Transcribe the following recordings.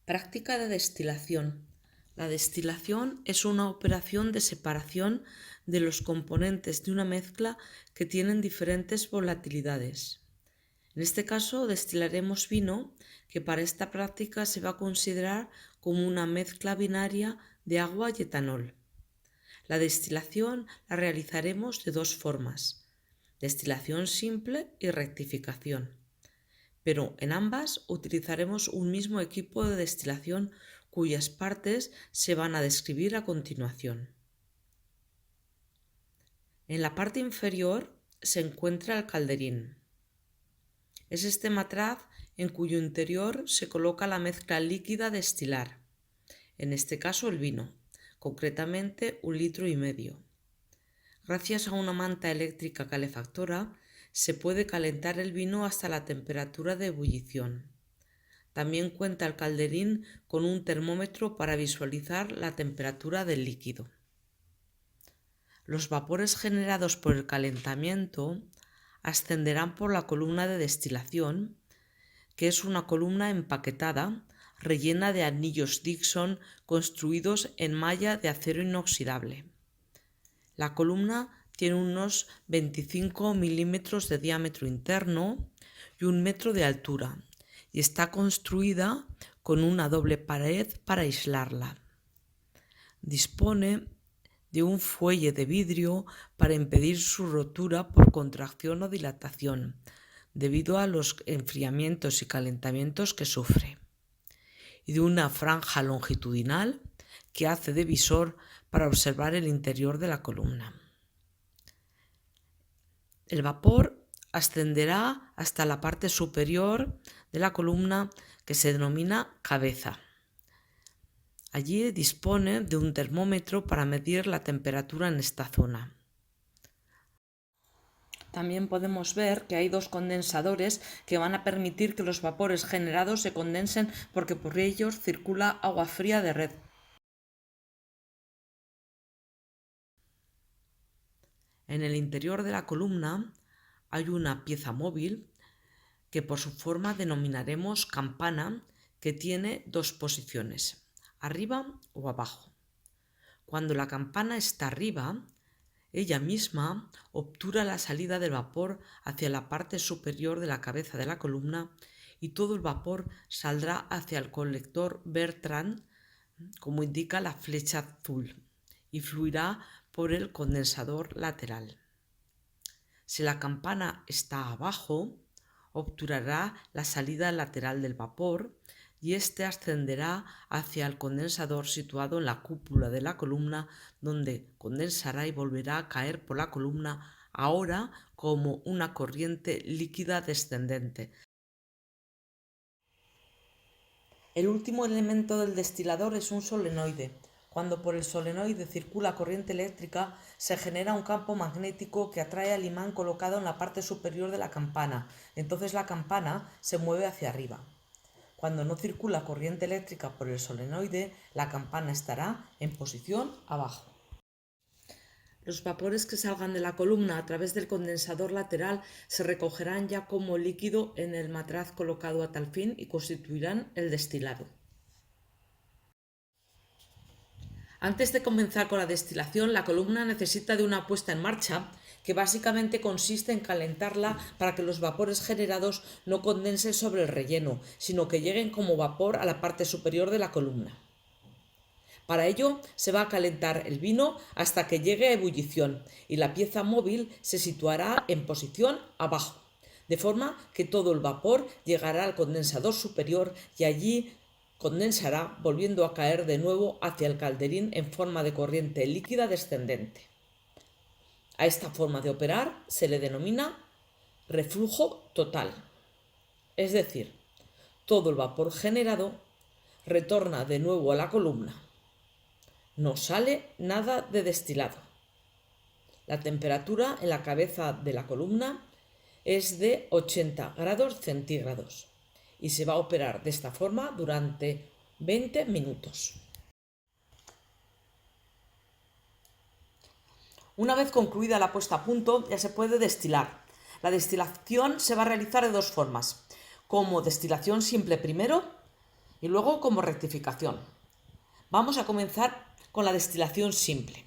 Práctica de destilación. La destilación es una operación de separación de los componentes de una mezcla que tienen diferentes volatilidades. En este caso destilaremos vino, que para esta práctica se va a considerar como una mezcla binaria de agua y etanol. La destilación la realizaremos de dos formas: destilación simple y rectificación. Pero en ambas utilizaremos un mismo equipo de destilación cuyas partes se van a describir a continuación. En la parte inferior se encuentra el calderín. Es este matraz en cuyo interior se coloca la mezcla líquida a destilar, en este caso el vino, concretamente 1,5 litros. Gracias a una manta eléctrica calefactora se puede calentar el vino hasta la temperatura de ebullición. También cuenta el calderín con un termómetro para visualizar la temperatura del líquido. Los vapores generados por el calentamiento ascenderán por la columna de destilación, que es una columna empaquetada rellena de anillos Dixon construidos en malla de acero inoxidable. La columna tiene unos 25 milímetros de diámetro interno y 1 metro de altura y está construida con una doble pared para aislarla. Dispone de un fuelle de vidrio para impedir su rotura por contracción o dilatación, debido a los enfriamientos y calentamientos que sufre, y de una franja longitudinal que hace de visor para observar el interior de la columna. El vapor ascenderá hasta la parte superior de la columna, que se denomina cabeza. Allí dispone de un termómetro para medir la temperatura en esta zona. También podemos ver que hay dos condensadores que van a permitir que los vapores generados se condensen, porque por ellos circula agua fría de red. En el interior de la columna hay una pieza móvil que por su forma denominaremos campana, que tiene dos posiciones, arriba o abajo. Cuando la campana está arriba, ella misma obtura la salida del vapor hacia la parte superior de la cabeza de la columna y todo el vapor saldrá hacia el colector Bertrand, como indica la flecha azul, y fluirá por el condensador lateral. Si la campana está abajo, obturará la salida lateral del vapor y éste ascenderá hacia el condensador situado en la cúpula de la columna, donde condensará y volverá a caer por la columna, ahora como una corriente líquida descendente. El último elemento del destilador es un solenoide. Cuando por el solenoide circula corriente eléctrica, se genera un campo magnético que atrae al imán colocado en la parte superior de la campana. Entonces la campana se mueve hacia arriba. Cuando no circula corriente eléctrica por el solenoide, la campana estará en posición abajo. Los vapores que salgan de la columna a través del condensador lateral se recogerán ya como líquido en el matraz colocado a tal fin y constituirán el destilado. Antes de comenzar con la destilación, la columna necesita de una puesta en marcha que básicamente consiste en calentarla para que los vapores generados no condensen sobre el relleno, sino que lleguen como vapor a la parte superior de la columna. Para ello se va a calentar el vino hasta que llegue a ebullición y la pieza móvil se situará en posición abajo, de forma que todo el vapor llegará al condensador superior y allí condensará, volviendo a caer de nuevo hacia el calderín en forma de corriente líquida descendente. A esta forma de operar se le denomina reflujo total, es decir, todo el vapor generado retorna de nuevo a la columna. No sale nada de destilado. La temperatura en la cabeza de la columna es de 80 grados centígrados y se va a operar de esta forma durante 20 minutos. Una vez concluida la puesta a punto, ya se puede destilar. La destilación se va a realizar de dos formas: como destilación simple primero Y luego, como rectificación, vamos a comenzar con la destilación simple.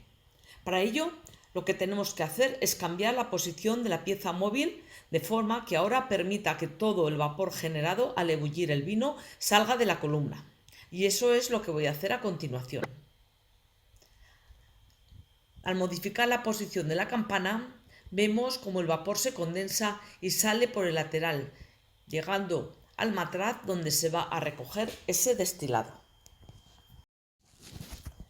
Para ello, lo que tenemos que hacer es cambiar la posición de la pieza móvil de forma que ahora permita que todo el vapor generado al ebullir el vino salga de la columna. Y eso es lo que voy a hacer a continuación. Al modificar la posición de la campana, vemos como el vapor se condensa y sale por el lateral, llegando al matraz donde se va a recoger ese destilado.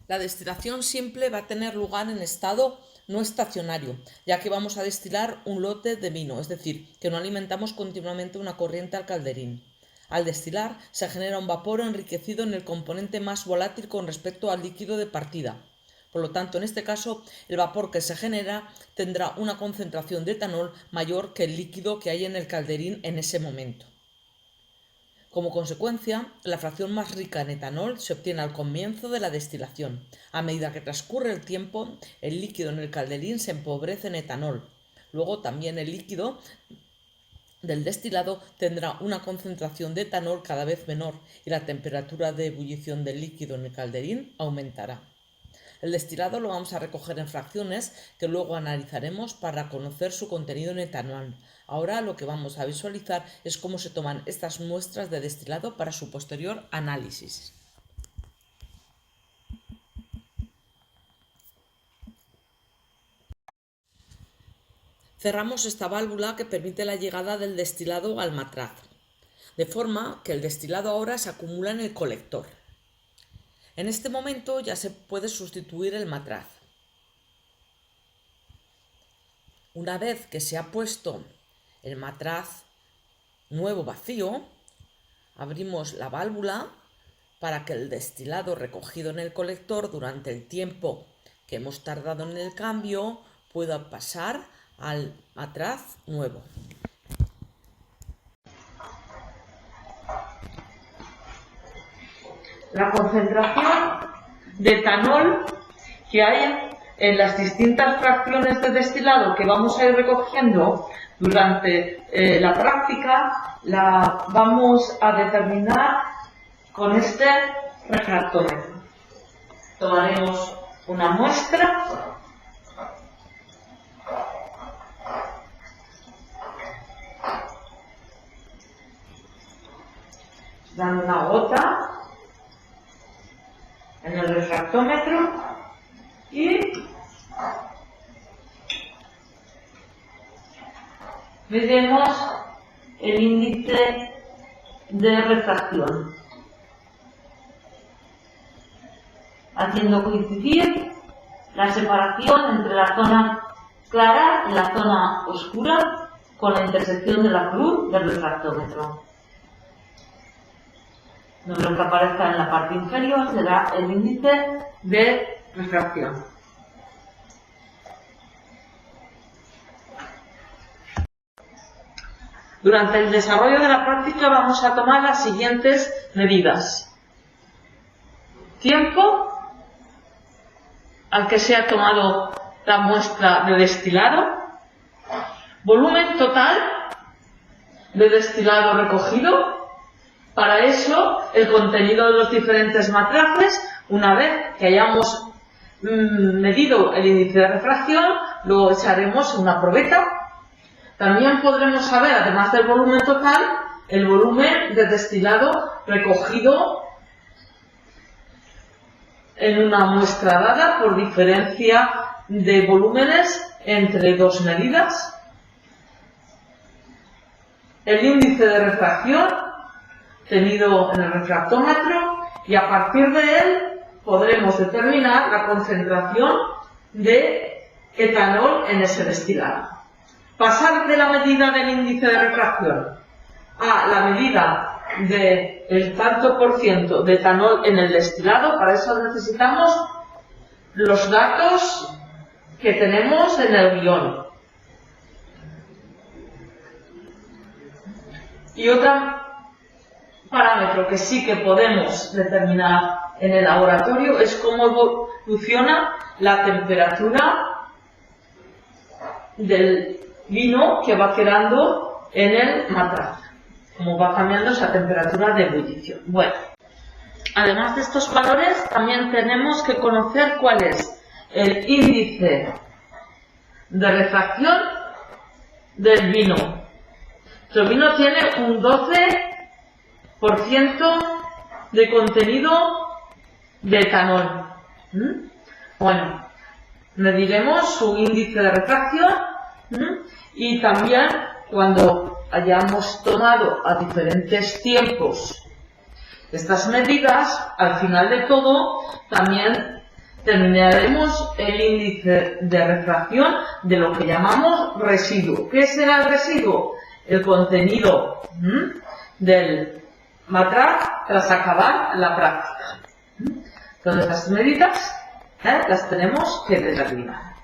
La destilación simple va a tener lugar en estado no estacionario, ya que vamos a destilar un lote de vino, es decir, que no alimentamos continuamente una corriente al calderín. Al destilar se genera un vapor enriquecido en el componente más volátil con respecto al líquido de partida. Por lo tanto, en este caso, el vapor que se genera tendrá una concentración de etanol mayor que el líquido que hay en el calderín en ese momento. Como consecuencia, la fracción más rica en etanol se obtiene al comienzo de la destilación. A medida que transcurre el tiempo, el líquido en el calderín se empobrece en etanol. Luego también el líquido del destilado tendrá una concentración de etanol cada vez menor y la temperatura de ebullición del líquido en el calderín aumentará. El destilado lo vamos a recoger en fracciones que luego analizaremos para conocer su contenido en etanol. Ahora lo que vamos a visualizar es cómo se toman estas muestras de destilado para su posterior análisis. Cerramos esta válvula que permite la llegada del destilado al matraz, de forma que el destilado ahora se acumula en el colector. En este momento ya se puede sustituir el matraz. Una vez que se ha puesto el matraz nuevo vacío, abrimos la válvula para que el destilado recogido en el colector durante el tiempo que hemos tardado en el cambio pueda pasar al matraz nuevo. La concentración de etanol que hay en las distintas fracciones de destilado que vamos a ir recogiendo durante la práctica la vamos a determinar con este refractómetro. Tomaremos una muestra dando una gota en el refractómetro y medimos el índice de refracción, haciendo coincidir la separación entre la zona clara y la zona oscura con la intersección de la cruz del refractómetro. Lo que aparezca en la parte inferior será el índice de refracción. Durante el desarrollo de la práctica vamos a tomar las siguientes medidas. Tiempo al que se ha tomado la muestra de destilado. Volumen total de destilado recogido. Para eso, el contenido de los diferentes matraces, una vez que hayamos medido el índice de refracción, lo echaremos en una probeta. También podremos saber, además del volumen total, el volumen de destilado recogido en una muestra dada por diferencia de volúmenes entre dos medidas. El índice de refracción tenido en el refractómetro y a partir de él podremos determinar la concentración de etanol en ese destilado. Pasar de la medida del índice de refracción a la medida del tanto por ciento de etanol en el destilado, para eso necesitamos los datos que tenemos en el guión. Y otro parámetro que sí que podemos determinar en el laboratorio es cómo evoluciona la temperatura del vino que va quedando en el matraz, cómo va cambiando esa temperatura de ebullición. Bueno, además de estos valores, también tenemos que conocer cuál es el índice de refracción del vino. El vino tiene un 12% de contenido de etanol. Bueno, mediremos su índice de refracción y también cuando hayamos tomado a diferentes tiempos estas medidas, al final de todo también terminaremos el índice de refracción de lo que llamamos residuo. ¿Qué será el residuo? El contenido del matraz tras acabar la práctica. Entonces las medidas las tenemos que determinar.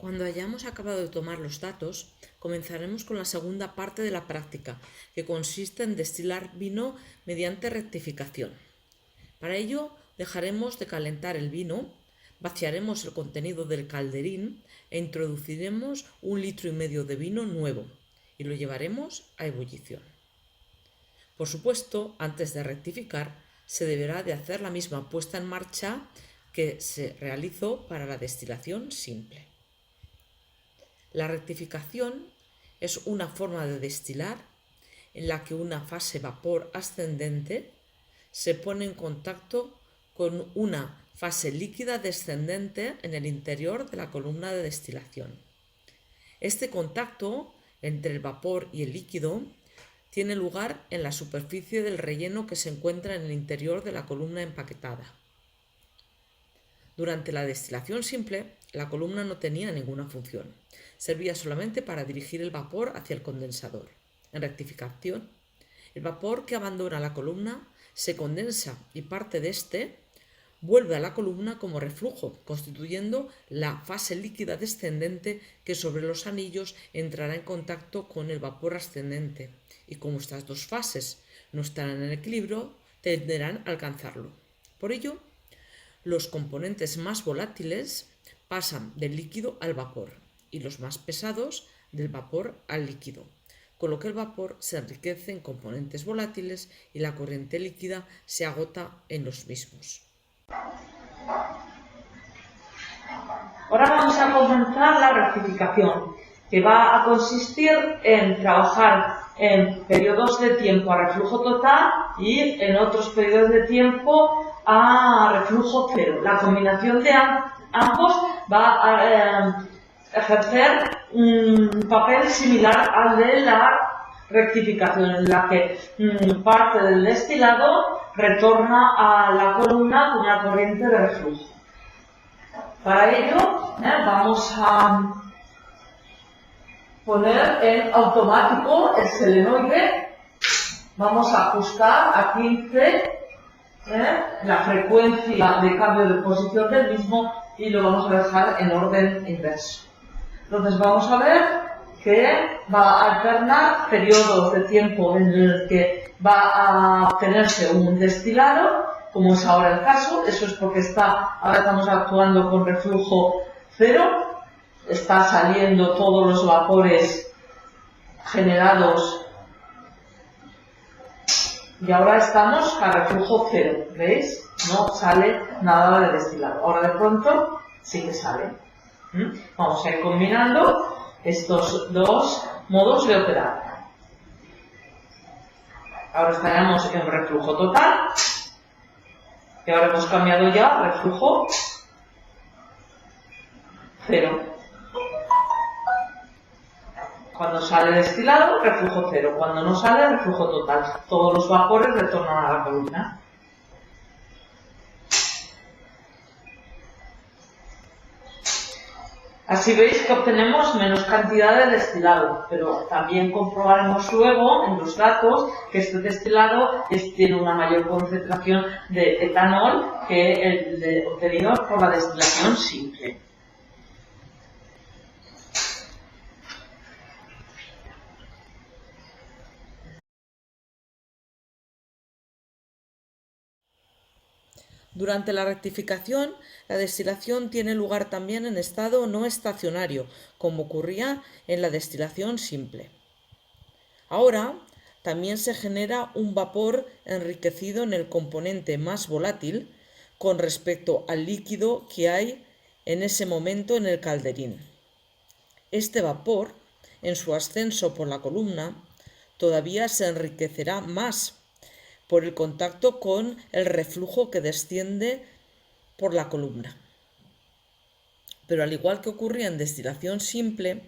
Cuando hayamos acabado de tomar los datos, comenzaremos con la segunda parte de la práctica, que consiste en destilar vino mediante rectificación. Para ello, dejaremos de calentar el vino, vaciaremos el contenido del calderín e introduciremos 1,5 litros de vino nuevo y lo llevaremos a ebullición. Por supuesto, antes de rectificar, se deberá de hacer la misma puesta en marcha que se realizó para la destilación simple. La rectificación es una forma de destilar en la que una fase vapor ascendente se pone en contacto con una fase líquida descendente en el interior de la columna de destilación. Este contacto entre el vapor y el líquido tiene lugar en la superficie del relleno que se encuentra en el interior de la columna empaquetada. Durante la destilación simple, la columna no tenía ninguna función. Servía solamente para dirigir el vapor hacia el condensador. En rectificación, el vapor que abandona la columna se condensa y parte de este vuelve a la columna como reflujo, constituyendo la fase líquida descendente que sobre los anillos entrará en contacto con el vapor ascendente. Y como estas dos fases no están en equilibrio, tenderán a alcanzarlo. Por ello, los componentes más volátiles pasan del líquido al vapor y los más pesados del vapor al líquido, con lo que el vapor se enriquece en componentes volátiles y la corriente líquida se agota en los mismos. Ahora vamos a comenzar la rectificación, que va a consistir en trabajar en periodos de tiempo a reflujo total y en otros periodos de tiempo a reflujo cero. La combinación de ambos va a ejercer un papel similar al de la rectificación, en la que parte del destilado retorna a la columna con una corriente de reflujo. Para ello vamos a poner en automático el solenoide, vamos a ajustar a 15 la frecuencia de cambio de posición del mismo y lo vamos a dejar en orden inverso. Entonces vamos a ver que va a alternar periodos de tiempo en el que va a obtenerse un destilado, como es ahora el caso. Eso es porque ahora estamos actuando con reflujo cero, está saliendo todos los vapores generados y ahora estamos a reflujo cero, ¿veis? No sale nada de destilado. Ahora de pronto sí que sale. Vamos a ir combinando estos dos modos de operar. Ahora estaríamos en reflujo total y ahora hemos cambiado ya a reflujo cero. Cuando sale destilado, reflujo cero. Cuando no sale, reflujo total. Todos los vapores retornan a la columna. Así veis que obtenemos menos cantidad de destilado, pero también comprobaremos luego en los datos que este destilado tiene una mayor concentración de etanol que el obtenido por la destilación simple. Durante la rectificación, la destilación tiene lugar también en estado no estacionario, como ocurría en la destilación simple. Ahora, también se genera un vapor enriquecido en el componente más volátil con respecto al líquido que hay en ese momento en el calderín. Este vapor, en su ascenso por la columna, todavía se enriquecerá más por el contacto con el reflujo que desciende por la columna. Pero al igual que ocurría en destilación simple,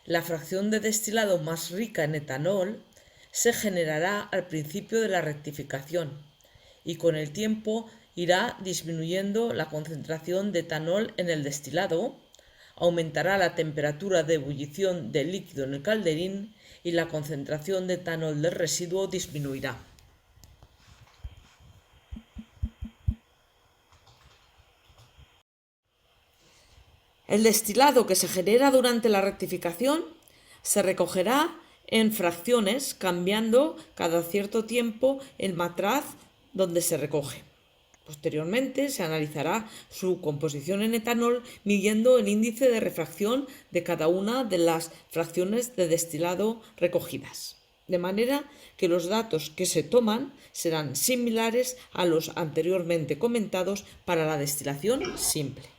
la fracción de destilado más rica en etanol se generará al principio de la rectificación y con el tiempo irá disminuyendo la concentración de etanol en el destilado, aumentará la temperatura de ebullición del líquido en el calderín y la concentración de etanol del residuo disminuirá. El destilado que se genera durante la rectificación se recogerá en fracciones, cambiando cada cierto tiempo el matraz donde se recoge. Posteriormente se analizará su composición en etanol midiendo el índice de refracción de cada una de las fracciones de destilado recogidas, de manera que los datos que se toman serán similares a los anteriormente comentados para la destilación simple.